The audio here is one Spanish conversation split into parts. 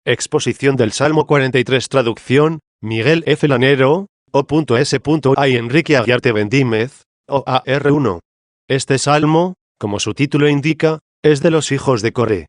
Exposición del Salmo 43. Traducción, Miguel F. Lanero, O.S.A. y Enrique Aguiarte Bendímez, OAR1. Este salmo, como su título indica, es de los hijos de Coré.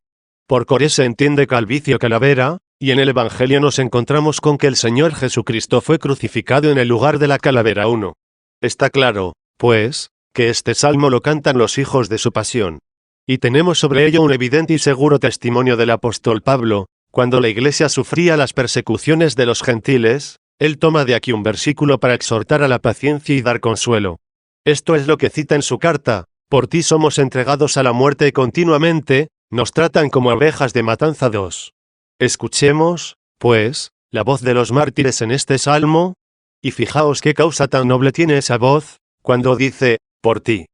Por Coré se entiende calvicie o calavera, y en el Evangelio nos encontramos con que el Señor Jesucristo fue crucificado en el lugar de la calavera 1. Está claro, pues, que este salmo lo cantan los hijos de su pasión. Y tenemos sobre ello un evidente y seguro testimonio del apóstol Pablo. Cuando la iglesia sufría las persecuciones de los gentiles, él toma de aquí un versículo para exhortar a la paciencia y dar consuelo. Esto es lo que cita en su carta: por ti somos entregados a la muerte continuamente, nos tratan como abejas de matanza. 2. Escuchemos, pues, la voz de los mártires en este salmo, y fijaos qué causa tan noble tiene esa voz, cuando dice, por ti.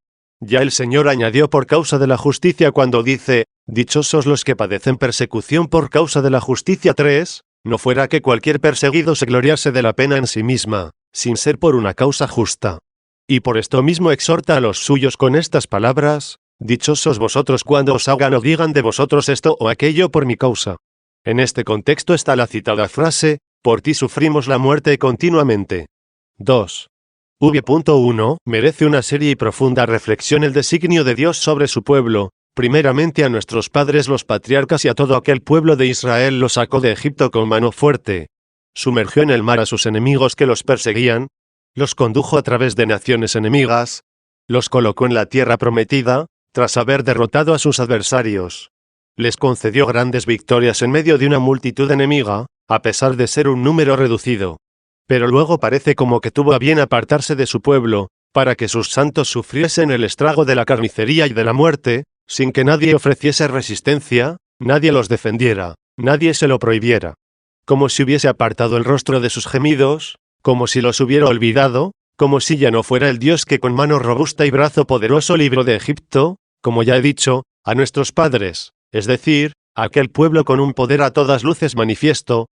Ya el Señor añadió por causa de la justicia cuando dice, dichosos los que padecen persecución por causa de la justicia. 3. No fuera que cualquier perseguido se gloriase de la pena en sí misma, sin ser por una causa justa. Y por esto mismo exhorta a los suyos con estas palabras, dichosos vosotros cuando os hagan o digan de vosotros esto o aquello por mi causa. En este contexto está la citada frase, por ti sufrimos la muerte continuamente. 2. V.1 merece una seria y profunda reflexión el designio de Dios sobre su pueblo. Primeramente a nuestros padres los patriarcas y a todo aquel pueblo de Israel los sacó de Egipto con mano fuerte. Sumergió en el mar a sus enemigos que los perseguían, los condujo a través de naciones enemigas, los colocó en la tierra prometida, tras haber derrotado a sus adversarios. Les concedió grandes victorias en medio de una multitud enemiga, a pesar de ser un número reducido. Pero luego parece como que tuvo a bien apartarse de su pueblo, para que sus santos sufriesen el estrago de la carnicería y de la muerte, sin que nadie ofreciese resistencia, nadie los defendiera, nadie se lo prohibiera. Como si hubiese apartado el rostro de sus gemidos, como si los hubiera olvidado, como si ya no fuera el Dios que con mano robusta y brazo poderoso libró de Egipto, como ya he dicho, a nuestros padres, es decir, a aquel pueblo con un poder a todas luces manifiesto,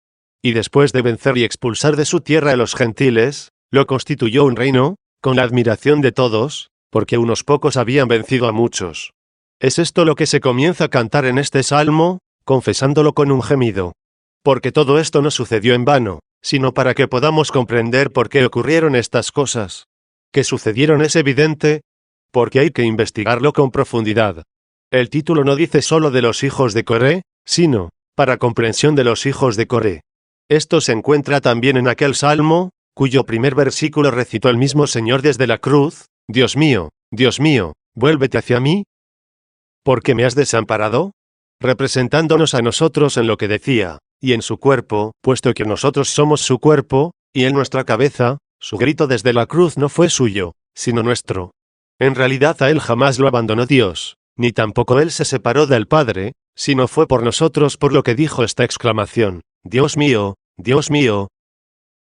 y después de vencer y expulsar de su tierra a los gentiles, lo constituyó un reino, con la admiración de todos, porque unos pocos habían vencido a muchos. Es esto lo que se comienza a cantar en este salmo, confesándolo con un gemido. Porque todo esto no sucedió en vano, sino para que podamos comprender por qué ocurrieron estas cosas. Que sucedieron es evidente, porque hay que investigarlo con profundidad. El título no dice solo de los hijos de Coré, sino, para comprensión de los hijos de Coré. Esto se encuentra también en aquel salmo, cuyo primer versículo recitó el mismo Señor desde la cruz, Dios mío, vuélvete hacia mí. ¿Por qué me has desamparado? Representándonos a nosotros en lo que decía, y en su cuerpo, puesto que nosotros somos su cuerpo, y en nuestra cabeza, su grito desde la cruz no fue suyo, sino nuestro. En realidad a él jamás lo abandonó Dios, ni tampoco él se separó del Padre, sino fue por nosotros por lo que dijo esta exclamación, Dios mío,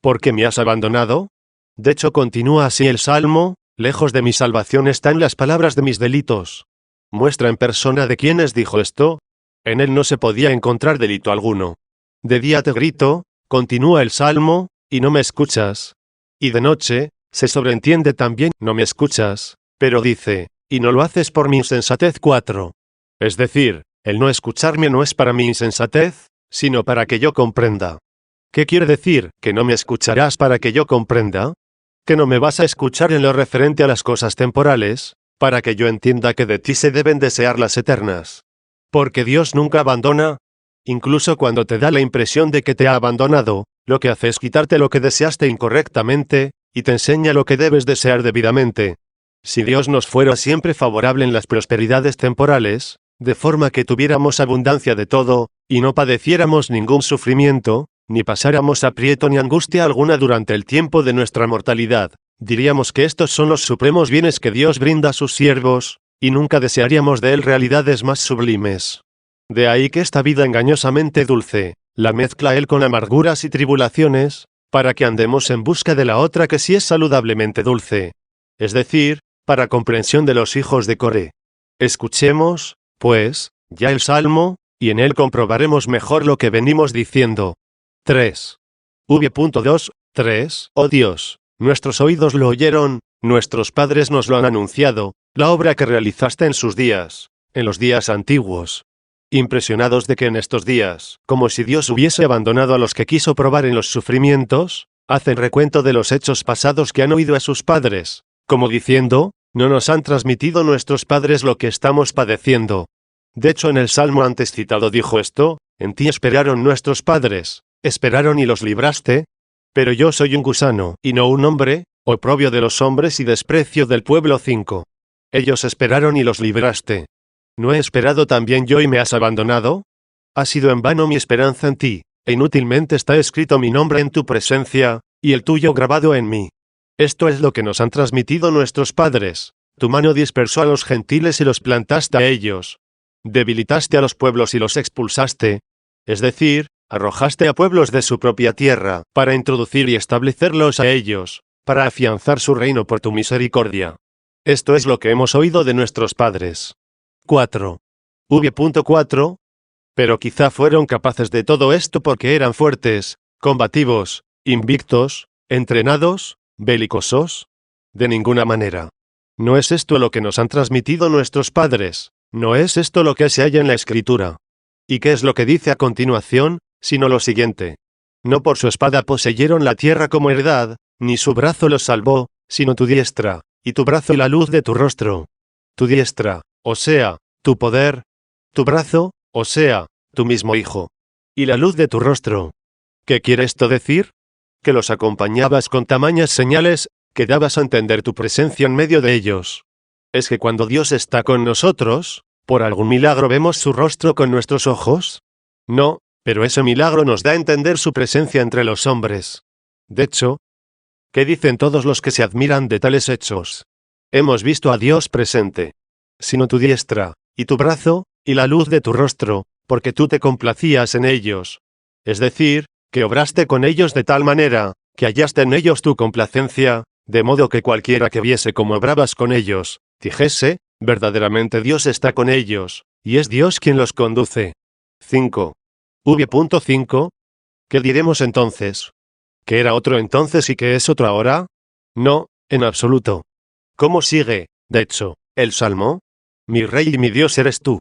¿por qué me has abandonado? De hecho continúa así el salmo, lejos de mi salvación están las palabras de mis delitos. Muestra en persona de quienes dijo esto. En él no se podía encontrar delito alguno. De día te grito, continúa el salmo, y no me escuchas. Y de noche, se sobreentiende también, no me escuchas, pero dice, y no lo haces por mi insensatez. 4. Es decir, el no escucharme no es para mi insensatez, sino para que yo comprenda. ¿Qué quiere decir, que no me escucharás para que yo comprenda? ¿Que no me vas a escuchar en lo referente a las cosas temporales, para que yo entienda que de ti se deben desear las eternas? Porque Dios nunca abandona. Incluso cuando te da la impresión de que te ha abandonado, lo que hace es quitarte lo que deseaste incorrectamente, y te enseña lo que debes desear debidamente. Si Dios nos fuera siempre favorable en las prosperidades temporales, de forma que tuviéramos abundancia de todo, y no padeciéramos ningún sufrimiento, ni pasáramos aprieto ni angustia alguna durante el tiempo de nuestra mortalidad, diríamos que estos son los supremos bienes que Dios brinda a sus siervos, y nunca desearíamos de él realidades más sublimes. De ahí que esta vida engañosamente dulce, la mezcla él con amarguras y tribulaciones, para que andemos en busca de la otra que sí es saludablemente dulce. Es decir, para comprensión de los hijos de Coré. Escuchemos, pues, ya el salmo, y en él comprobaremos mejor lo que venimos diciendo. 3. V.2, 3. Oh Dios, nuestros oídos lo oyeron, nuestros padres nos lo han anunciado, la obra que realizaste en sus días, en los días antiguos. impresionados de que en estos días, como si Dios hubiese abandonado a los que quiso probar en los sufrimientos, hacen recuento de los hechos pasados que han oído a sus padres, como diciendo, no nos han transmitido nuestros padres lo que estamos padeciendo. De hecho, en el salmo antes citado dijo esto, en ti esperaron nuestros padres, esperaron y los libraste, pero yo soy un gusano, y no un hombre, oprobio de los hombres y desprecio del pueblo. 5. Ellos esperaron y los libraste. ¿No he esperado también yo y me has abandonado? Ha sido en vano mi esperanza en ti, e inútilmente está escrito mi nombre en tu presencia, y el tuyo grabado en mí. Esto es lo que nos han transmitido nuestros padres. Tu mano dispersó a los gentiles y los plantaste a ellos. Debilitaste a los pueblos y los expulsaste. Es decir, arrojaste a pueblos de su propia tierra, para introducir y establecerlos a ellos, para afianzar su reino por tu misericordia. Esto es lo que hemos oído de nuestros padres. 4. V.4. Pero quizá fueron capaces de todo esto porque eran fuertes, combativos, invictos, entrenados, belicosos. De ninguna manera. No es esto lo que nos han transmitido nuestros padres, no es esto lo que se halla en la Escritura. ¿Y qué es lo que dice a continuación, sino lo siguiente? No por su espada poseyeron la tierra como heredad, ni su brazo los salvó, sino tu diestra, y tu brazo y la luz de tu rostro. Tu diestra, o sea, tu poder, tu brazo, o sea, tu mismo Hijo, y la luz de tu rostro. ¿Qué quiere esto decir? Que los acompañabas con tamañas señales, que dabas a entender tu presencia en medio de ellos. ¿Es que cuando Dios está con nosotros, por algún milagro vemos su rostro con nuestros ojos? No, pero ese milagro nos da a entender su presencia entre los hombres. De hecho, ¿qué dicen todos los que se admiran de tales hechos? Hemos visto a Dios presente. Sino tu diestra, y tu brazo, y la luz de tu rostro, porque tú te complacías en ellos. Es decir, que obraste con ellos de tal manera, que hallaste en ellos tu complacencia, de modo que cualquiera que viese cómo obrabas con ellos, dijese, verdaderamente Dios está con ellos, y es Dios quien los conduce. 5. V.5. ¿Qué diremos entonces? ¿Que era otro entonces y que es otro ahora? No, en absoluto. ¿Cómo sigue, de hecho, el Salmo? Mi Rey y mi Dios eres tú.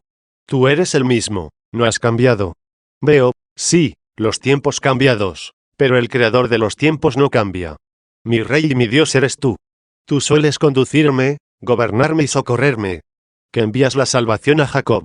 Tú eres el mismo, no has cambiado. Veo, sí, los tiempos cambiados, pero el Creador de los tiempos no cambia. Mi Rey y mi Dios eres tú. Tú sueles conducirme, gobernarme y socorrerme. Que envías la salvación a Jacob.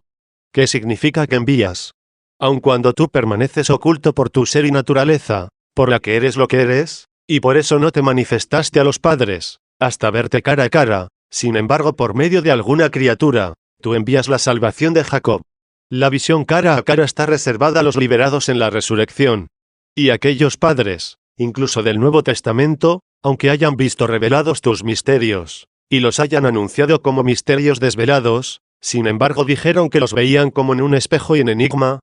¿Qué significa que envías? Aun cuando tú permaneces oculto por tu ser y naturaleza, por la que eres lo que eres, y por eso no te manifestaste a los padres, hasta verte cara a cara, sin embargo por medio de alguna criatura, tú envías la salvación de Jacob. La visión cara a cara está reservada a los liberados en la resurrección. Y aquellos padres, incluso del Nuevo Testamento, aunque hayan visto revelados tus misterios, y los hayan anunciado como misterios desvelados, sin embargo dijeron que los veían como en un espejo y en enigma,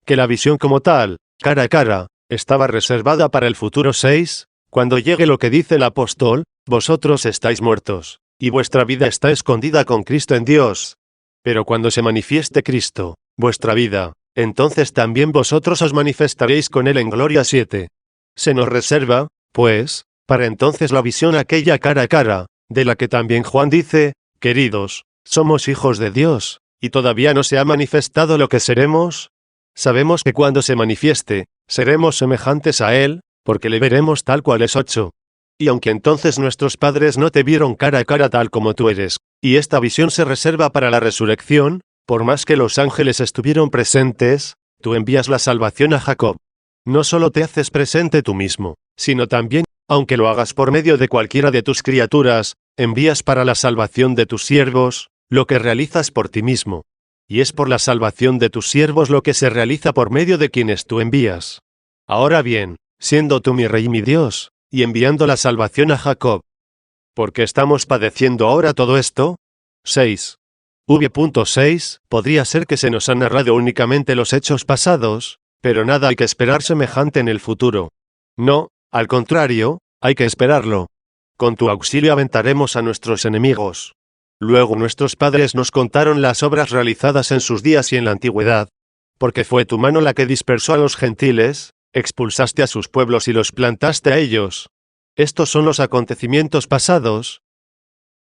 que la visión como tal, cara a cara, estaba reservada para el futuro. 6. Cuando llegue lo que dice el apóstol, vosotros estáis muertos, y vuestra vida está escondida con Cristo en Dios. Pero cuando se manifieste Cristo, vuestra vida, entonces también vosotros os manifestaréis con Él en gloria. 7. Se nos reserva, pues, para entonces la visión aquella cara a cara, de la que también Juan dice, queridos, somos hijos de Dios, y todavía no se ha manifestado lo que seremos. Sabemos que cuando se manifieste, seremos semejantes a Él, porque le veremos tal cual es. 8. Y aunque entonces nuestros padres no te vieron cara a cara tal como tú eres, y esta visión se reserva para la resurrección, por más que los ángeles estuvieron presentes, tú envías la salvación a Jacob. No solo te haces presente tú mismo, sino también, aunque lo hagas por medio de cualquiera de tus criaturas, envías para la salvación de tus siervos, lo que realizas por ti mismo. Y es por la salvación de tus siervos lo que se realiza por medio de quienes tú envías. Ahora bien, siendo tú mi Rey y mi Dios, y enviando la salvación a Jacob. ¿Por qué estamos padeciendo ahora todo esto? 6. V.6. Podría ser que se nos han narrado únicamente los hechos pasados, pero nada hay que esperar semejante en el futuro. No, al contrario, hay que esperarlo. Con tu auxilio aventaremos a nuestros enemigos. Luego nuestros padres nos contaron las obras realizadas en sus días y en la antigüedad. Porque fue tu mano la que dispersó a los gentiles, expulsaste a sus pueblos y los plantaste a ellos. Estos son los acontecimientos pasados.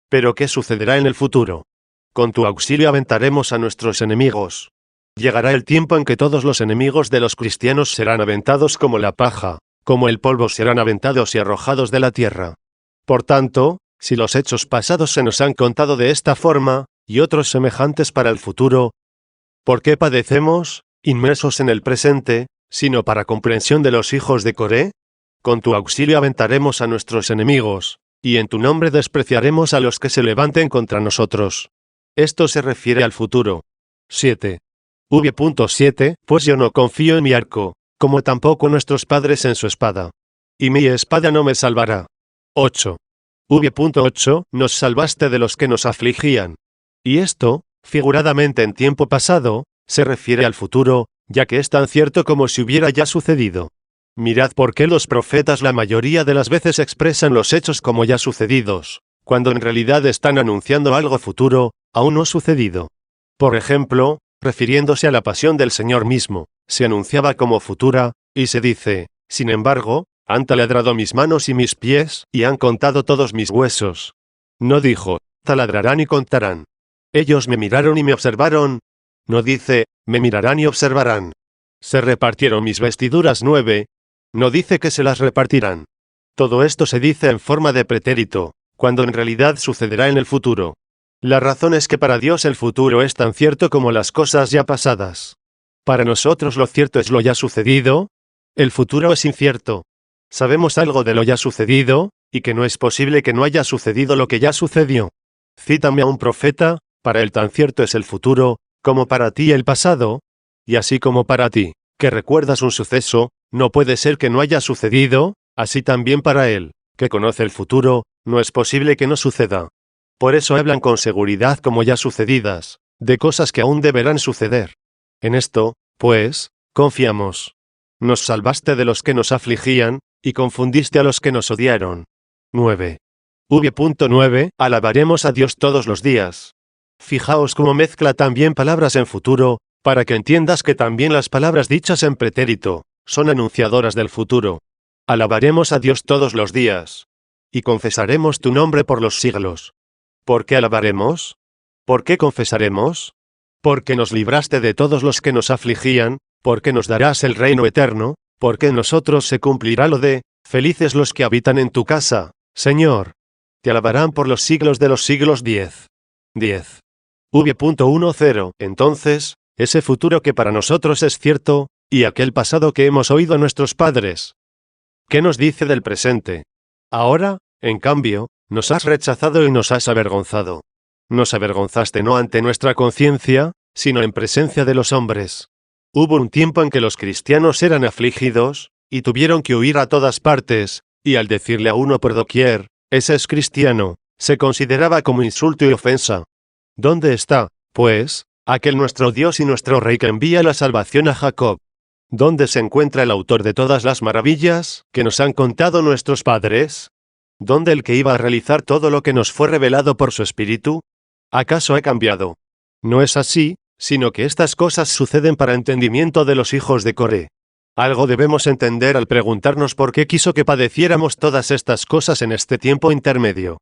Pero ¿qué sucederá en el futuro? Con tu auxilio aventaremos a nuestros enemigos. Llegará el tiempo en que todos los enemigos de los cristianos serán aventados como la paja, como el polvo serán aventados y arrojados de la tierra. Por tanto, si los hechos pasados se nos han contado de esta forma, y otros semejantes para el futuro, ¿por qué padecemos, inmersos en el presente, sino para comprensión de los hijos de Coré? Con tu auxilio aventaremos a nuestros enemigos, y en tu nombre despreciaremos a los que se levanten contra nosotros. Esto se refiere al futuro. 7. V.7 Pues yo no confío en mi arco, como tampoco nuestros padres en su espada. Y mi espada no me salvará. 8. V.8 Nos salvaste de los que nos afligían. Y esto, figuradamente en tiempo pasado, se refiere al futuro, ya que es tan cierto como si hubiera ya sucedido. Mirad por qué los profetas la mayoría de las veces expresan los hechos como ya sucedidos, cuando en realidad están anunciando algo futuro, aún no sucedido. Por ejemplo, refiriéndose a la pasión del Señor mismo, se anunciaba como futura, y se dice, sin embargo, han taladrado mis manos y mis pies, y han contado todos mis huesos. No dijo, taladrarán y contarán. Ellos me miraron y me observaron. No dice, me mirarán y observarán. Se repartieron mis vestiduras 9. No dice que se las repartirán. Todo esto se dice en forma de pretérito, cuando en realidad sucederá en el futuro. La razón es que para Dios el futuro es tan cierto como las cosas ya pasadas. Para nosotros lo cierto es lo ya sucedido. El futuro es incierto. Sabemos algo de lo ya sucedido, y que no es posible que no haya sucedido lo que ya sucedió. Cítame a un profeta, para él tan cierto es el futuro, como para ti el pasado, y así como para ti, que recuerdas un suceso, no puede ser que no haya sucedido, así también para él, que conoce el futuro, no es posible que no suceda. Por eso hablan con seguridad como ya sucedidas, de cosas que aún deberán suceder. En esto, pues, confiamos. Nos salvaste de los que nos afligían, y confundiste a los que nos odiaron. 9. V.9 Alabaremos a Dios todos los días. Fijaos cómo mezcla también palabras en futuro, para que entiendas que también las palabras dichas en pretérito, son anunciadoras del futuro. Alabaremos a Dios todos los días. Y confesaremos tu nombre por los siglos. ¿Por qué alabaremos? ¿Por qué confesaremos? Porque nos libraste de todos los que nos afligían, porque nos darás el reino eterno, porque en nosotros se cumplirá lo de, felices los que habitan en tu casa, Señor. Te alabarán por los siglos de los siglos. 10. V.10 Entonces, ese futuro que para nosotros es cierto, y aquel pasado que hemos oído a nuestros padres. ¿Qué nos dice del presente? Ahora, en cambio, nos has rechazado y nos has avergonzado. Nos avergonzaste no ante nuestra conciencia, sino en presencia de los hombres. Hubo un tiempo en que los cristianos eran afligidos, y tuvieron que huir a todas partes, y al decirle a uno por doquier, ese es cristiano, se consideraba como insulto y ofensa. ¿Dónde está, pues, aquel nuestro Dios y nuestro Rey que envía la salvación a Jacob? ¿Dónde se encuentra el autor de todas las maravillas que nos han contado nuestros padres? ¿Dónde el que iba a realizar todo lo que nos fue revelado por su Espíritu? ¿Acaso ha cambiado? No es así, sino que estas cosas suceden para entendimiento de los hijos de Coré. Algo debemos entender al preguntarnos por qué quiso que padeciéramos todas estas cosas en este tiempo intermedio.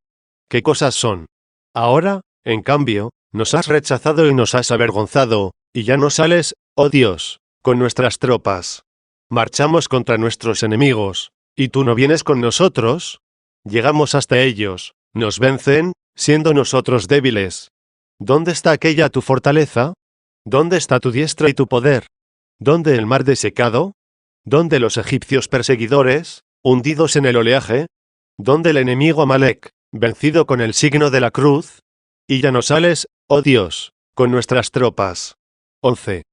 ¿Qué cosas son? Ahora, en cambio, nos has rechazado y nos has avergonzado, y ya no sales, oh Dios, con nuestras tropas. Marchamos contra nuestros enemigos, ¿y tú no vienes con nosotros? Llegamos hasta ellos, nos vencen, siendo nosotros débiles. ¿Dónde está aquella tu fortaleza? ¿Dónde está tu diestra y tu poder? ¿Dónde el mar desecado? ¿Dónde los egipcios perseguidores, hundidos en el oleaje? ¿Dónde el enemigo Amalek, vencido con el signo de la cruz? Y ya no sales, oh Dios, con nuestras tropas. 11.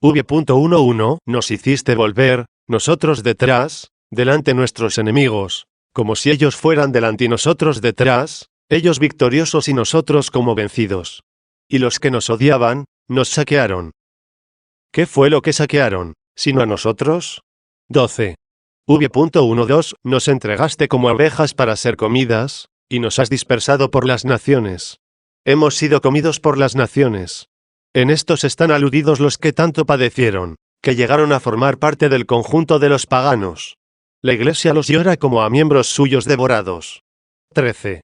V.11 Nos hiciste volver, nosotros detrás, delante nuestros enemigos, como si ellos fueran delante y nosotros detrás, ellos victoriosos y nosotros como vencidos. Y los que nos odiaban, nos saquearon. ¿Qué fue lo que saquearon, sino a nosotros? 12. V.12 Nos entregaste como abejas para ser comidas, y nos has dispersado por las naciones. Hemos sido comidos por las naciones. En estos están aludidos los que tanto padecieron, que llegaron a formar parte del conjunto de los paganos. La Iglesia los llora como a miembros suyos devorados. 13.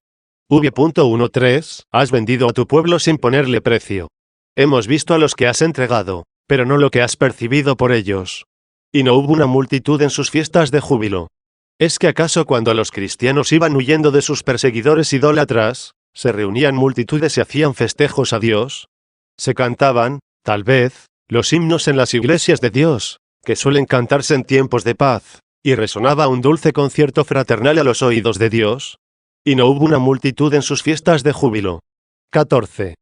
V.13 Has vendido a tu pueblo sin ponerle precio. Hemos visto a los que has entregado, pero no lo que has percibido por ellos. Y no hubo una multitud en sus fiestas de júbilo. ¿Es que acaso cuando los cristianos iban huyendo de sus perseguidores idólatras, se reunían multitudes y hacían festejos a Dios? Se cantaban, tal vez, los himnos en las iglesias de Dios, que suelen cantarse en tiempos de paz, y resonaba un dulce concierto fraternal a los oídos de Dios. Y no hubo una multitud en sus fiestas de júbilo. 14.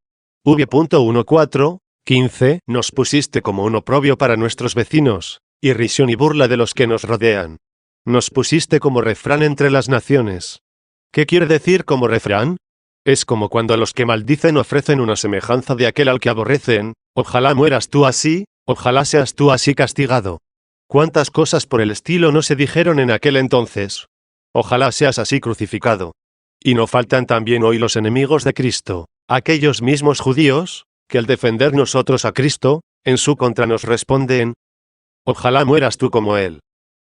V.14, nos pusiste como un oprobio para nuestros vecinos, y risión y burla de los que nos rodean. Nos pusiste como refrán entre las naciones. ¿Qué quiere decir como refrán? Es como cuando a los que maldicen ofrecen una semejanza de aquel al que aborrecen: ojalá mueras tú así, ojalá seas tú así castigado. ¿Cuántas cosas por el estilo no se dijeron en aquel entonces? Ojalá seas así crucificado. Y no faltan también hoy los enemigos de Cristo, aquellos mismos judíos, que al defender nosotros a Cristo, en su contra nos responden: ojalá mueras tú como él.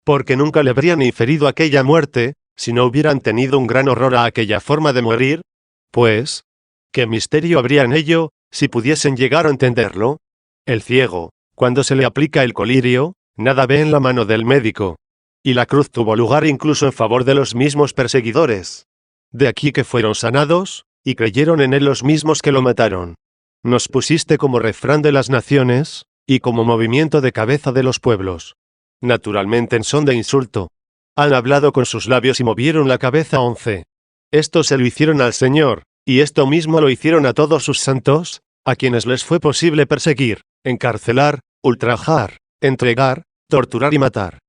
Porque nunca le habrían inferido aquella muerte, si no hubieran tenido un gran horror a aquella forma de morir. Pues, ¿qué misterio habría en ello, si pudiesen llegar a entenderlo? El ciego, cuando se le aplica el colirio, nada ve en la mano del médico. Y la cruz tuvo lugar incluso en favor de los mismos perseguidores. De aquí que fueron sanados, y creyeron en él los mismos que lo mataron. Nos pusiste como refrán de las naciones, y como movimiento de cabeza de los pueblos. Naturalmente en son de insulto. Han hablado con sus labios y movieron la cabeza. 11. Esto se lo hicieron al Señor, y esto mismo lo hicieron a todos sus santos, a quienes les fue posible perseguir, encarcelar, ultrajar, entregar, torturar y matar.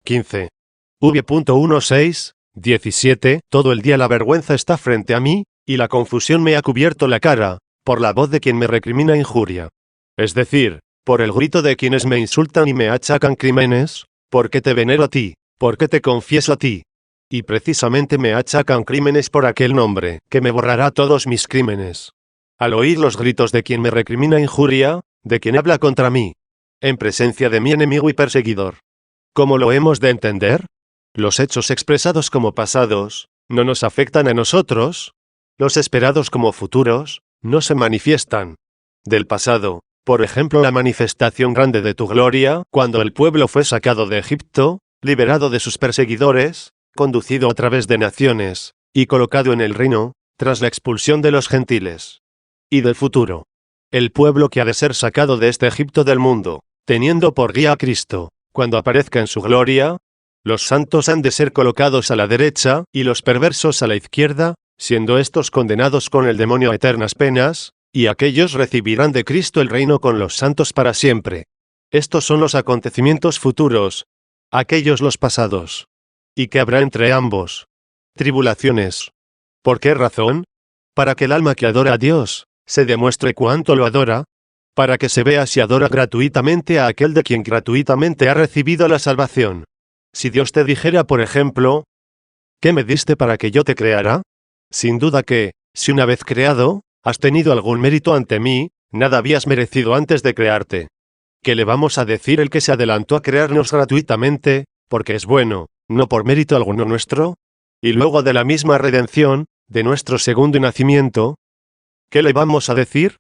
15. V.16, 17, todo el día la vergüenza está frente a mí, y la confusión me ha cubierto la cara, por la voz de quien me recrimina injuria. Es decir, por el grito de quienes me insultan y me achacan crímenes, porque te venero a ti, porque te confieso a ti. Y precisamente me achacan crímenes por aquel nombre, que me borrará todos mis crímenes. Al oír los gritos de quien me recrimina injuria, de quien habla contra mí, en presencia de mi enemigo y perseguidor. ¿Cómo lo hemos de entender? Los hechos expresados como pasados, no nos afectan a nosotros. Los esperados como futuros, no se manifiestan. Del pasado, por ejemplo, la manifestación grande de tu gloria, cuando el pueblo fue sacado de Egipto, liberado de sus perseguidores, conducido a través de naciones, y colocado en el reino, tras la expulsión de los gentiles. Y del futuro. El pueblo que ha de ser sacado de este Egipto del mundo, teniendo por guía a Cristo, cuando aparezca en su gloria, los santos han de ser colocados a la derecha, y los perversos a la izquierda, siendo estos condenados con el demonio a eternas penas, y aquellos recibirán de Cristo el reino con los santos para siempre. Estos son los acontecimientos futuros, aquellos los pasados. ¿Y qué habrá entre ambos? Tribulaciones. ¿Por qué razón? Para que el alma que adora a Dios, se demuestre cuánto lo adora, para que se vea si adora gratuitamente a aquel de quien gratuitamente ha recibido la salvación. Si Dios te dijera, por ejemplo, ¿qué me diste para que yo te creara? Sin duda que, si una vez creado, has tenido algún mérito ante mí, nada habías merecido antes de crearte. ¿Qué le vamos a decir el que se adelantó a crearnos gratuitamente, porque es bueno, no por mérito alguno nuestro? Y luego de la misma redención, de nuestro segundo nacimiento, ¿qué le vamos a decir?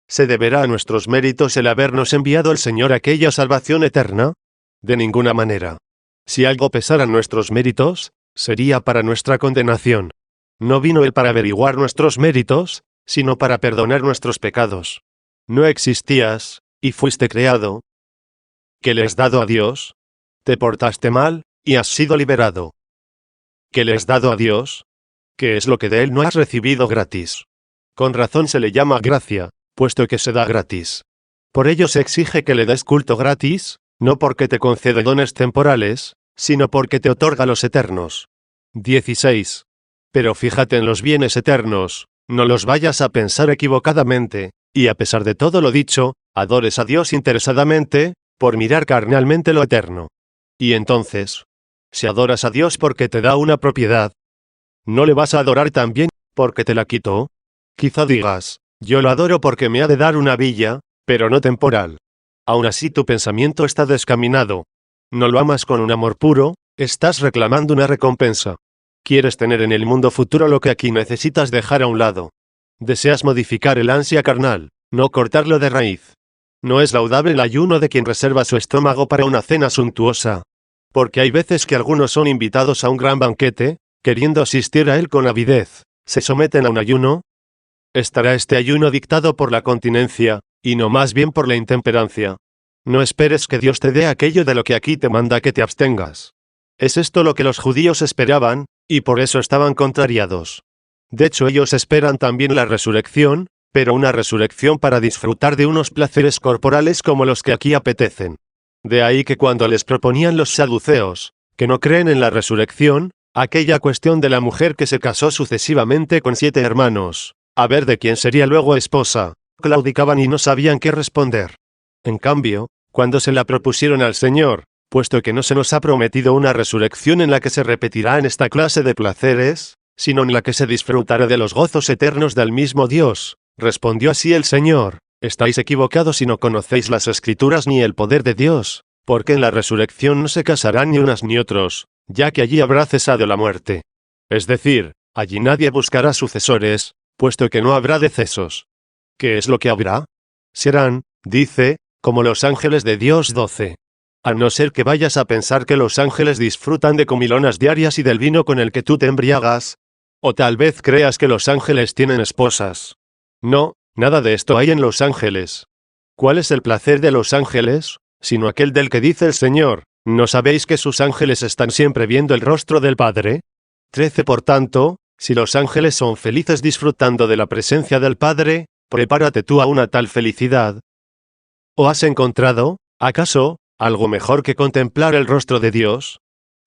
¿Se deberá a nuestros méritos el habernos enviado el Señor aquella salvación eterna? De ninguna manera. Si algo pesara nuestros méritos, sería para nuestra condenación. No vino Él para averiguar nuestros méritos, sino para perdonar nuestros pecados. No existías, y fuiste creado. ¿Qué le has dado a Dios? Te portaste mal, y has sido liberado. ¿Qué le has dado a Dios? ¿Qué es lo que de Él no has recibido gratis? Con razón se le llama gracia, puesto que se da gratis. Por ello se exige que le des culto gratis, no porque te concede dones temporales, sino porque te otorga los eternos. 16. Pero fíjate en los bienes eternos, no los vayas a pensar equivocadamente, y a pesar de todo lo dicho, adores a Dios interesadamente, por mirar carnalmente lo eterno. Y entonces, si adoras a Dios porque te da una propiedad, ¿no le vas a adorar también porque te la quitó? Quizá digas, yo lo adoro porque me ha de dar una villa, pero no temporal. Aún así tu pensamiento está descaminado. No lo amas con un amor puro, estás reclamando una recompensa. Quieres tener en el mundo futuro lo que aquí necesitas dejar a un lado. Deseas modificar el ansia carnal, no cortarlo de raíz. No es laudable el ayuno de quien reserva su estómago para una cena suntuosa. Porque hay veces que algunos son invitados a un gran banquete, queriendo asistir a él con avidez, se someten a un ayuno. ¿Estará este ayuno dictado por la continencia, y no más bien por la intemperancia? No esperes que Dios te dé aquello de lo que aquí te manda que te abstengas. Es esto lo que los judíos esperaban, y por eso estaban contrariados. De hecho, ellos esperan también la resurrección, pero una resurrección para disfrutar de unos placeres corporales como los que aquí apetecen. De ahí que cuando les proponían los saduceos, que no creen en la resurrección, aquella cuestión de la mujer que se casó sucesivamente con 7 hermanos, a ver de quién sería luego esposa, claudicaban y no sabían qué responder. En cambio, cuando se la propusieron al Señor, puesto que no se nos ha prometido una resurrección en la que se repetirá en esta clase de placeres, sino en la que se disfrutará de los gozos eternos del mismo Dios, respondió así el Señor: estáis equivocados y no conocéis las Escrituras ni el poder de Dios, porque en la resurrección no se casarán ni unas ni otros, ya que allí habrá cesado la muerte. Es decir, allí nadie buscará sucesores, puesto que no habrá decesos. ¿Qué es lo que habrá? Serán, dice, como los ángeles de Dios 12. A no ser que vayas a pensar que los ángeles disfrutan de comilonas diarias y del vino con el que tú te embriagas. O tal vez creas que los ángeles tienen esposas. No, nada de esto hay en los ángeles. ¿Cuál es el placer de los ángeles, sino aquel del que dice el Señor: ¿no sabéis que sus ángeles están siempre viendo el rostro del Padre? 13. Por tanto, si los ángeles son felices disfrutando de la presencia del Padre, prepárate tú a una tal felicidad. ¿O has encontrado, acaso, algo mejor que contemplar el rostro de Dios?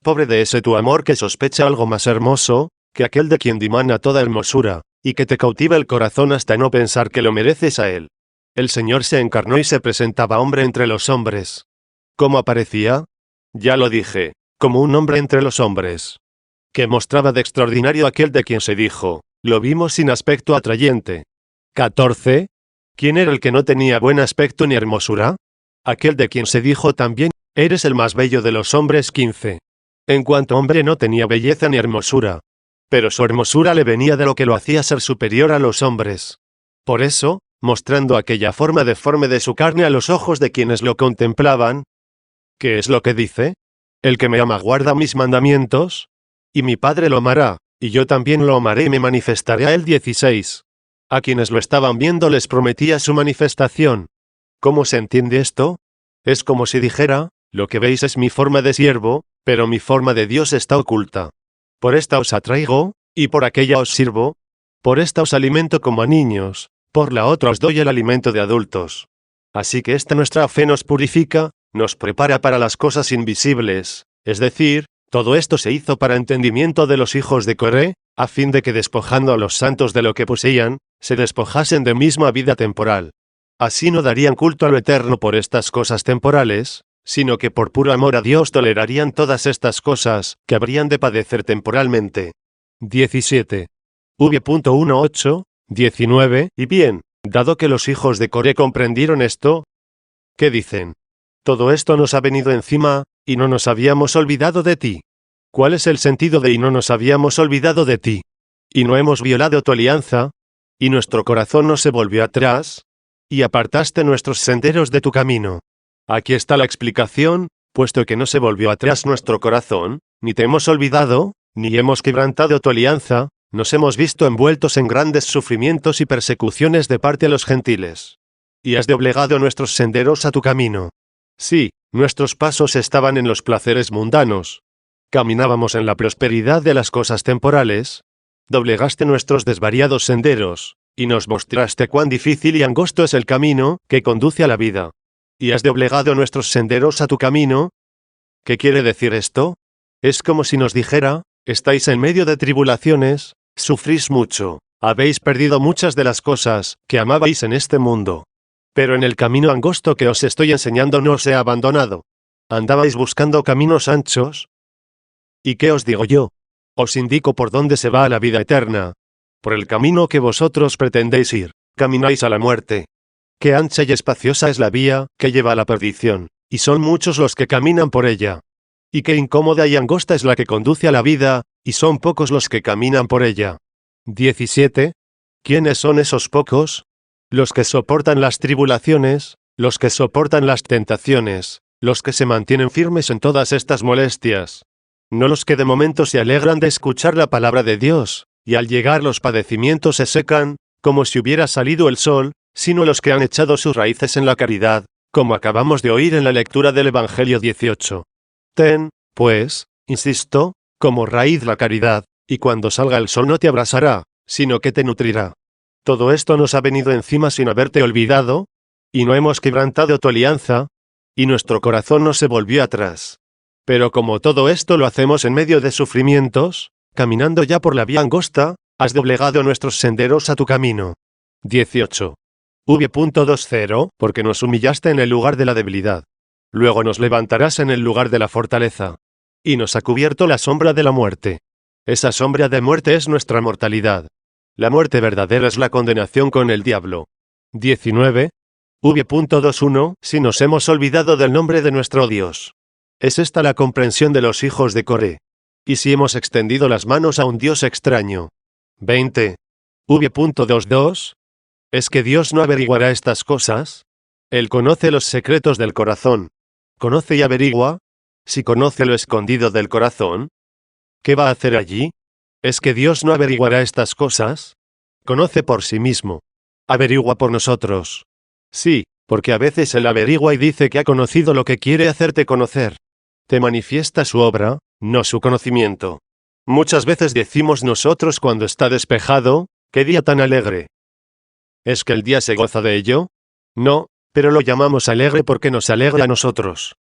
Pobre de ese tu amor que sospecha algo más hermoso que aquel de quien dimana toda hermosura, y que te cautiva el corazón hasta no pensar que lo mereces a él. El Señor se encarnó y se presentaba hombre entre los hombres. ¿Cómo aparecía? Ya lo dije, como un hombre entre los hombres. ¿Qué mostraba de extraordinario aquel de quien se dijo: lo vimos sin aspecto atrayente? 14. ¿Quién era el que no tenía buen aspecto ni hermosura? Aquel de quien se dijo también: eres el más bello de los hombres. 15. En cuanto hombre no tenía belleza ni hermosura, pero su hermosura le venía de lo que lo hacía ser superior a los hombres. Por eso, mostrando aquella forma deforme de su carne a los ojos de quienes lo contemplaban, ¿qué es lo que dice? El que me ama guarda mis mandamientos, y mi Padre lo amará, y yo también lo amaré y me manifestaré a él. 16. A quienes lo estaban viendo les prometía su manifestación. ¿Cómo se entiende esto? Es como si dijera: lo que veis es mi forma de siervo, pero mi forma de Dios está oculta. Por esta os atraigo, y por aquella os sirvo. Por esta os alimento como a niños, por la otra os doy el alimento de adultos. Así que esta nuestra fe nos purifica, nos prepara para las cosas invisibles, es decir, todo esto se hizo para entendimiento de los hijos de Coré, a fin de que despojando a los santos de lo que poseían, se despojasen de misma vida temporal. Así no darían culto a lo eterno por estas cosas temporales, sino que por puro amor a Dios tolerarían todas estas cosas que habrían de padecer temporalmente. 17. V.18, 19. Y bien, dado que los hijos de Coré comprendieron esto, ¿qué dicen? Todo esto nos ha venido encima, y no nos habíamos olvidado de ti. ¿Cuál es el sentido de "y no nos habíamos olvidado de ti"? ¿Y no hemos violado tu alianza? ¿Y nuestro corazón no se volvió atrás? ¿Y apartaste nuestros senderos de tu camino? Aquí está la explicación: puesto que no se volvió atrás nuestro corazón, ni te hemos olvidado, ni hemos quebrantado tu alianza, nos hemos visto envueltos en grandes sufrimientos y persecuciones de parte de los gentiles. Y has doblegado nuestros senderos a tu camino. Sí, nuestros pasos estaban en los placeres mundanos. Caminábamos en la prosperidad de las cosas temporales. Doblegaste nuestros desvariados senderos, y nos mostraste cuán difícil y angosto es el camino que conduce a la vida. Y has doblegado nuestros senderos a tu camino. ¿Qué quiere decir esto? Es como si nos dijera: estáis en medio de tribulaciones, sufrís mucho, habéis perdido muchas de las cosas que amabais en este mundo. Pero en el camino angosto que os estoy enseñando no os he abandonado. ¿Andabais buscando caminos anchos? ¿Y qué os digo yo? Os indico por dónde se va a la vida eterna. Por el camino que vosotros pretendéis ir, camináis a la muerte. Qué ancha y espaciosa es la vía que lleva a la perdición, y son muchos los que caminan por ella. Y qué incómoda y angosta es la que conduce a la vida, y son pocos los que caminan por ella. 17. ¿Quiénes son esos pocos? Los que soportan las tribulaciones, los que soportan las tentaciones, los que se mantienen firmes en todas estas molestias. No los que de momento se alegran de escuchar la palabra de Dios, y al llegar los padecimientos se secan, como si hubiera salido el sol, sino los que han echado sus raíces en la caridad, como acabamos de oír en la lectura del Evangelio 18. Ten, pues, insisto, como raíz la caridad, y cuando salga el sol no te abrasará, sino que te nutrirá. Todo esto nos ha venido encima sin haberte olvidado, y no hemos quebrantado tu alianza, y nuestro corazón no se volvió atrás. Pero como todo esto lo hacemos en medio de sufrimientos, caminando ya por la vía angosta, has doblegado nuestros senderos a tu camino. 18. V.20 Porque nos humillaste en el lugar de la debilidad. Luego nos levantarás en el lugar de la fortaleza. Y nos ha cubierto la sombra de la muerte. Esa sombra de muerte es nuestra mortalidad. La muerte verdadera es la condenación con el diablo. 19. V.21 Si nos hemos olvidado del nombre de nuestro Dios. Es esta la comprensión de los hijos de Coré. Y si hemos extendido las manos a un Dios extraño. 20. V.22 ¿Es que Dios no averiguará estas cosas? Él conoce los secretos del corazón. ¿Conoce y averigua? Si conoce lo escondido del corazón, ¿qué va a hacer allí? ¿Es que Dios no averiguará estas cosas? Conoce por sí mismo. Averigua por nosotros. Sí, porque a veces Él averigua y dice que ha conocido lo que quiere hacerte conocer. Te manifiesta su obra, no su conocimiento. Muchas veces decimos nosotros cuando está despejado, ¡qué día tan alegre! ¿Es que el día se goza de ello? No, pero lo llamamos alegre porque nos alegra a nosotros.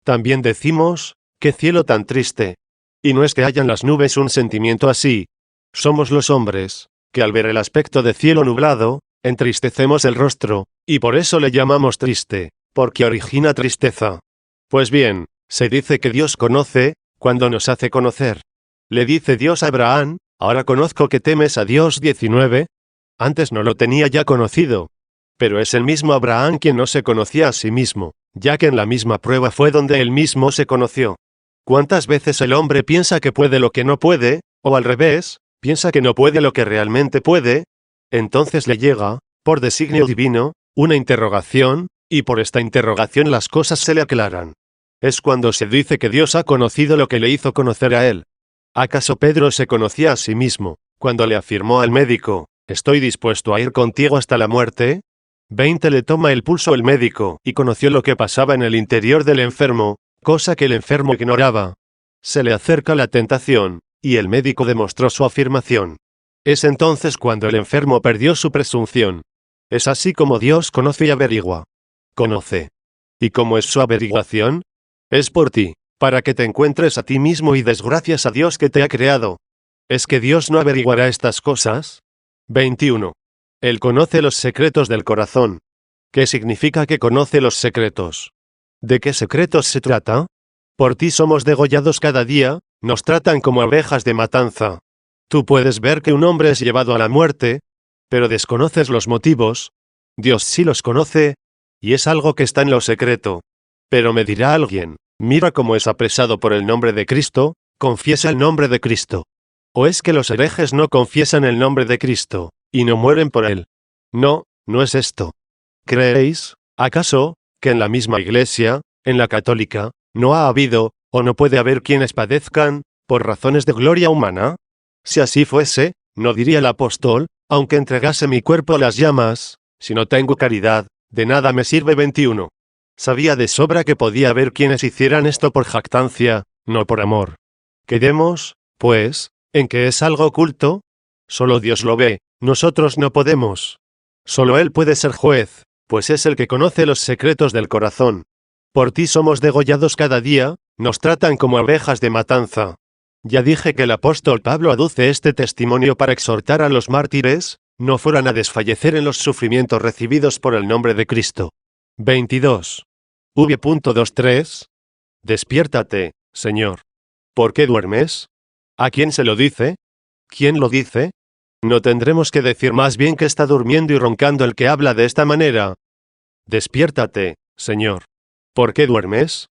También decimos, ¡qué cielo tan triste! Y no es que haya en las nubes un sentimiento así. Somos los hombres, que al ver el aspecto de cielo nublado, entristecemos el rostro, y por eso le llamamos triste, porque origina tristeza. Pues bien, se dice que Dios conoce, cuando nos hace conocer. Le dice Dios a Abraham, ahora conozco que temes a Dios 19. Antes no lo tenía ya conocido. Pero es el mismo Abraham quien no se conocía a sí mismo, ya que en la misma prueba fue donde él mismo se conoció. ¿Cuántas veces el hombre piensa que puede lo que no puede, o al revés, piensa que no puede lo que realmente puede? Entonces le llega, por designio divino, una interrogación, y por esta interrogación las cosas se le aclaran. Es cuando se dice que Dios ha conocido lo que le hizo conocer a él. ¿Acaso Pedro se conocía a sí mismo, cuando le afirmó al médico, estoy dispuesto a ir contigo hasta la muerte? 20 Le toma el pulso el médico, y conoció lo que pasaba en el interior del enfermo, cosa que el enfermo ignoraba. Se le acerca la tentación, y el médico demostró su afirmación. Es entonces cuando el enfermo perdió su presunción. Es así como Dios conoce y averigua. Conoce. ¿Y cómo es su averiguación? Es por ti, para que te encuentres a ti mismo y des gracias a Dios que te ha creado. ¿Es que Dios no averiguará estas cosas? 21. Él conoce los secretos del corazón. ¿Qué significa que conoce los secretos? ¿De qué secretos se trata? Por ti somos degollados cada día, nos tratan como abejas de matanza. Tú puedes ver que un hombre es llevado a la muerte, pero desconoces los motivos. Dios sí los conoce, y es algo que está en lo secreto. Pero me dirá alguien, mira cómo es apresado por el nombre de Cristo, confiesa el nombre de Cristo. ¿O es que los herejes no confiesan el nombre de Cristo, y no mueren por él? No, no es esto. ¿Creéis, acaso, que en la misma Iglesia, en la católica, no ha habido, o no puede haber quienes padezcan, por razones de gloria humana? Si así fuese, no diría el apóstol, aunque entregase mi cuerpo a las llamas, si no tengo caridad, de nada me sirve. 21. Sabía de sobra que podía haber quienes hicieran esto por jactancia, no por amor. Quedemos, pues, en que es algo oculto. Solo Dios lo ve, nosotros no podemos. Solo Él puede ser juez, pues es el que conoce los secretos del corazón. Por ti somos degollados cada día, nos tratan como abejas de matanza. Ya dije que el apóstol Pablo aduce este testimonio para exhortar a los mártires, no fueran a desfallecer en los sufrimientos recibidos por el nombre de Cristo. 22. V.23 Despiértate, Señor. ¿Por qué duermes? ¿A quién se lo dice? ¿Quién lo dice? ¿No tendremos que decir más bien que está durmiendo y roncando el que habla de esta manera? Despiértate, Señor. ¿Por qué duermes?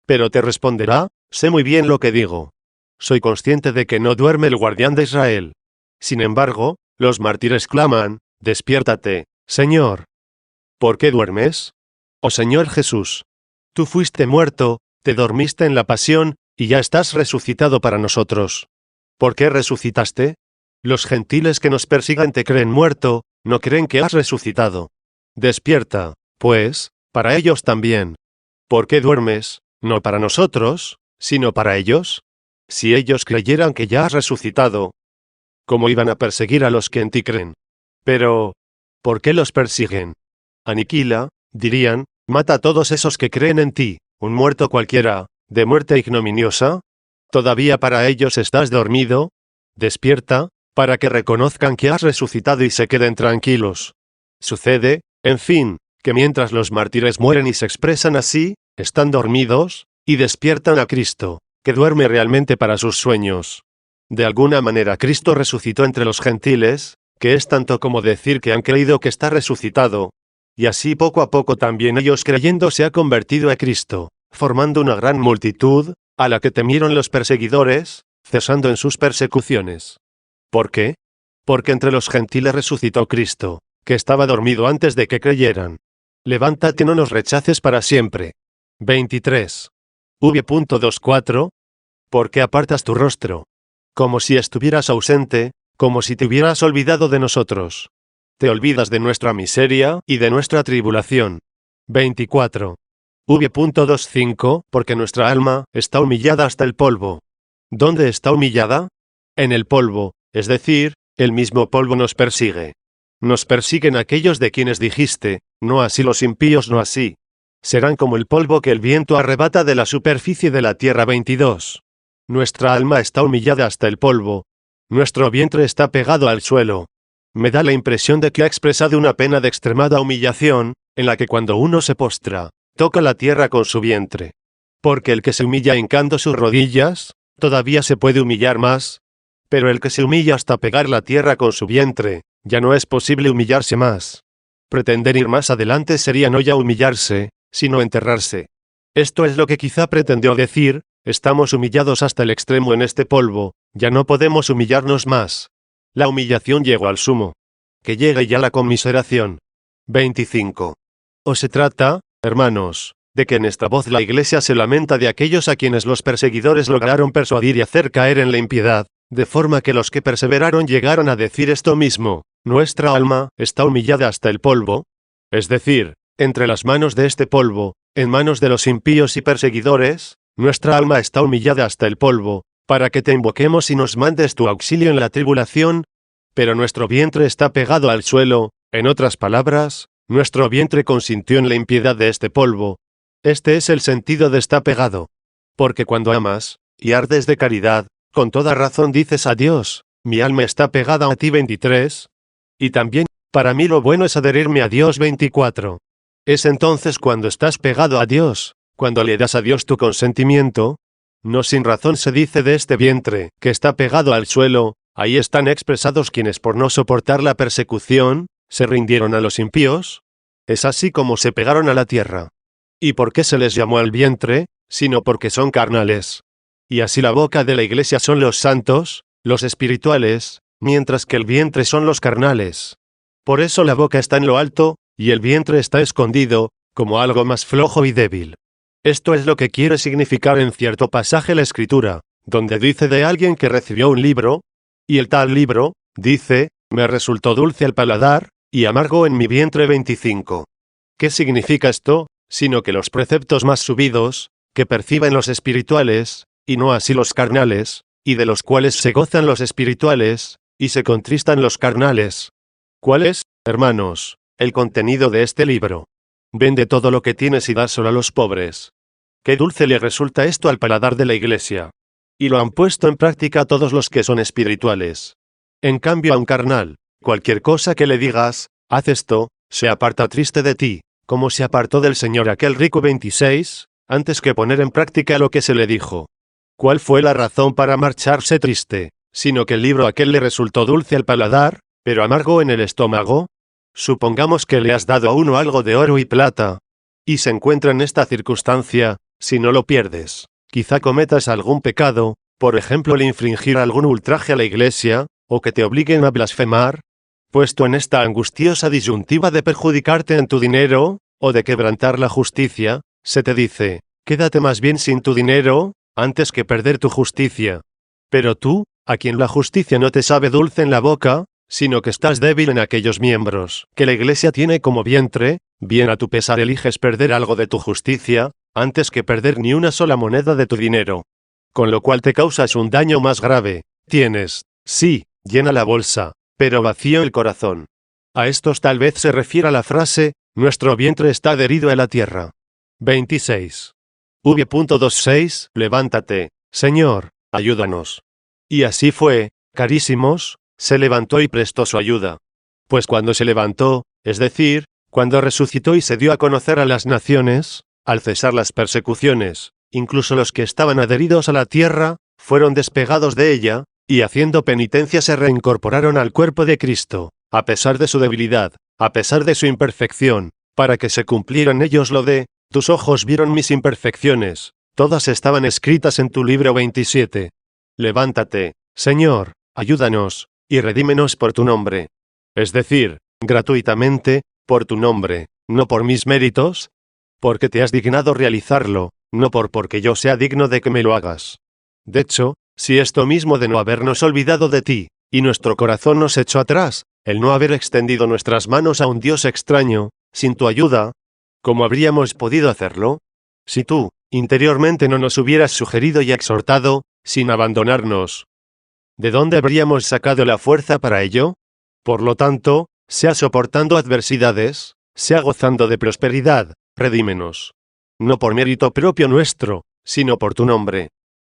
Pero te responderá, sé muy bien lo que digo. Soy consciente de que no duerme el guardián de Israel. Sin embargo, los mártires claman, despiértate, Señor. ¿Por qué duermes? Oh Señor Jesús, tú fuiste muerto, te dormiste en la pasión, y ya estás resucitado para nosotros. ¿Por qué resucitaste? Los gentiles que nos persigan te creen muerto, no creen que has resucitado. Despierta, pues, para ellos también. ¿Por qué duermes, no para nosotros, sino para ellos? Si ellos creyeran que ya has resucitado, ¿cómo iban a perseguir a los que en ti creen? Pero, ¿por qué los persiguen? Aniquila, dirían, mata a todos esos que creen en ti, un muerto cualquiera, de muerte ignominiosa. ¿Todavía para ellos estás dormido? Despierta, para que reconozcan que has resucitado y se queden tranquilos. Sucede, en fin, que mientras los mártires mueren y se expresan así, están dormidos, y despiertan a Cristo, que duerme realmente para sus sueños. De alguna manera Cristo resucitó entre los gentiles, que es tanto como decir que han creído que está resucitado, y así poco a poco también ellos creyendo se ha convertido a Cristo, formando una gran multitud, a la que temieron los perseguidores, cesando en sus persecuciones. ¿Por qué? Porque entre los gentiles resucitó Cristo, que estaba dormido antes de que creyeran. Levántate, no nos rechaces para siempre. 23. V.24. ¿Por qué apartas tu rostro? Como si estuvieras ausente, como si te hubieras olvidado de nosotros. Te olvidas de nuestra miseria y de nuestra tribulación. 24. V.25. Porque nuestra alma está humillada hasta el polvo. ¿Dónde está humillada? En el polvo, es decir, el mismo polvo nos persigue. Nos persiguen aquellos de quienes dijiste, no así los impíos, no así. Serán como el polvo que el viento arrebata de la superficie de la tierra. 22. Nuestra alma está humillada hasta el polvo. Nuestro vientre está pegado al suelo. Me da la impresión de que ha expresado una pena de extremada humillación, en la que cuando uno se postra, toca la tierra con su vientre. Porque el que se humilla hincando sus rodillas, todavía se puede humillar más. Pero el que se humilla hasta pegar la tierra con su vientre, ya no es posible humillarse más. Pretender ir más adelante sería no ya humillarse, sino enterrarse. Esto es lo que quizá pretendió decir, estamos humillados hasta el extremo en este polvo, ya no podemos humillarnos más. La humillación llegó al sumo. Que llegue ya la conmiseración. 25. ¿O se trata, hermanos, de que en esta voz la Iglesia se lamenta de aquellos a quienes los perseguidores lograron persuadir y hacer caer en la impiedad, de forma que los que perseveraron llegaron a decir esto mismo, nuestra alma está humillada hasta el polvo? Es decir, entre las manos de este polvo, en manos de los impíos y perseguidores, nuestra alma está humillada hasta el polvo, para que te invoquemos y nos mandes tu auxilio en la tribulación, pero nuestro vientre está pegado al suelo, en otras palabras, nuestro vientre consintió en la impiedad de este polvo. Este es el sentido de está pegado. Porque cuando amas, y ardes de caridad, con toda razón dices a Dios, mi alma está pegada a ti. 23. Y también, para mí lo bueno es adherirme a Dios. 24. Es entonces cuando estás pegado a Dios, cuando le das a Dios tu consentimiento. No sin razón se dice de este vientre, que está pegado al suelo, ahí están expresados quienes por no soportar la persecución, se rindieron a los impíos. Es así como se pegaron a la tierra. ¿Y por qué se les llamó al vientre? Sino porque son carnales. Y así la boca de la Iglesia son los santos, los espirituales, mientras que el vientre son los carnales. Por eso la boca está en lo alto, y el vientre está escondido, como algo más flojo y débil. Esto es lo que quiere significar en cierto pasaje la Escritura, donde dice de alguien que recibió un libro, y el tal libro, dice, me resultó dulce al paladar, y amargo en mi vientre. 25. ¿Qué significa esto? Sino que los preceptos más subidos, que perciben los espirituales, y no así los carnales, y de los cuales se gozan los espirituales, y se contristan los carnales. ¿Cuál es, hermanos, el contenido de este libro? Vende todo lo que tienes y dáselo a los pobres. Qué dulce le resulta esto al paladar de la Iglesia. Y lo han puesto en práctica todos los que son espirituales. En cambio a un carnal, cualquier cosa que le digas, haz esto, se aparta triste de ti, como se apartó del Señor aquel rico. 26, antes que poner en práctica lo que se le dijo. ¿Cuál fue la razón para marcharse triste? Sino que el libro aquel le resultó dulce al paladar, pero amargo en el estómago. Supongamos que le has dado a uno algo de oro y plata, y se encuentra en esta circunstancia, si no lo pierdes, quizá cometas algún pecado, por ejemplo el infringir algún ultraje a la Iglesia, o que te obliguen a blasfemar. Puesto en esta angustiosa disyuntiva de perjudicarte en tu dinero, o de quebrantar la justicia, se te dice, quédate más bien sin tu dinero, antes que perder tu justicia. Pero tú, a quien la justicia no te sabe dulce en la boca, sino que estás débil en aquellos miembros que la Iglesia tiene como vientre, bien a tu pesar eliges perder algo de tu justicia, antes que perder ni una sola moneda de tu dinero. Con lo cual te causas un daño más grave. Tienes, sí, llena la bolsa, pero vacío el corazón. A estos tal vez se refiera la frase, nuestro vientre está adherido a la tierra. 26. V.26, levántate, Señor, ayúdanos. Y así fue, carísimos, se levantó y prestó su ayuda. Pues cuando se levantó, es decir, cuando resucitó y se dio a conocer a las naciones, al cesar las persecuciones, incluso los que estaban adheridos a la tierra, fueron despegados de ella, y haciendo penitencia se reincorporaron al cuerpo de Cristo, a pesar de su debilidad, a pesar de su imperfección, para que se cumpliera en ellos lo de, tus ojos vieron mis imperfecciones, todas estaban escritas en tu libro 27. Levántate, Señor, ayúdanos, y redímenos por tu nombre. Es decir, gratuitamente, por tu nombre, no por mis méritos, porque te has dignado realizarlo, no porque yo sea digno de que me lo hagas. De hecho, si esto mismo de no habernos olvidado de ti, y nuestro corazón nos echó atrás, el no haber extendido nuestras manos a un Dios extraño, sin tu ayuda, ¿cómo habríamos podido hacerlo? Si tú, interiormente no nos hubieras sugerido y exhortado, sin abandonarnos, ¿de dónde habríamos sacado la fuerza para ello? Por lo tanto, sea soportando adversidades, sea gozando de prosperidad, redímenos. No por mérito propio nuestro, sino por tu nombre,